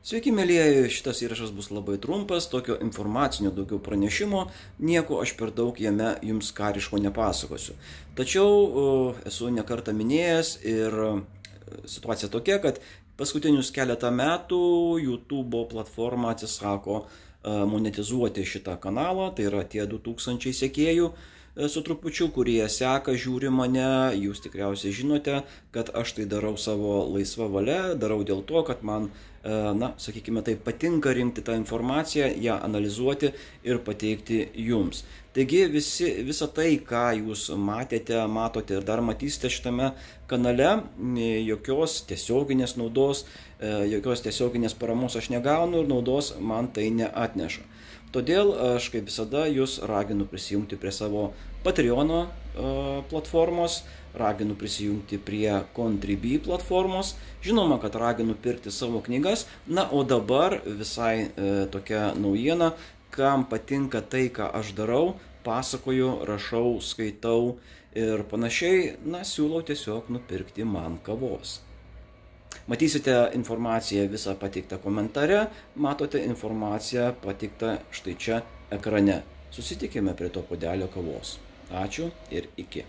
Sveiki, mėlyjeji, šitas įrašas bus labai trumpas, tokio informacinio daugiau pranešimo, nieko aš per daug jame jums kariško nepasakosiu. Tačiau esu nekartą minėjęs ir situacija tokia, kad paskutinius keletą metų YouTube platforma atsisako monetizuoti šitą kanalą, tai yra tie 2000 sekėjų su trupučiu, kurie seka, žiūri mane, jūs tikriausiai žinote, kad aš tai darau savo laisvą valią, darau dėl to, kad man, sakykime, tai patinka rinkti tą informaciją, ją analizuoti ir pateikti jums. Taigi visa tai, ką jūs matote ir dar matysite šitame kanale, jokios tiesioginės naudos, jokios tiesioginės paramos aš negaunu ir naudos man tai neatneša. Todėl aš kaip visada jūs raginu prisijungti prie savo Patreono platformos, raginu prisijungti prie Contribui platformos, žinoma, kad raginu pirkti savo knygas, o dabar visai tokia naujiena, kam patinka tai, ką aš darau, pasakoju, rašau, skaitau ir panašiai, siūlau tiesiog nupirkti man kavos. Matysite informaciją visą pateiktą komentare, matote informaciją pateiktą štai čia ekrane. Susitikime prie to puodelio kavos. Ačiū ir iki.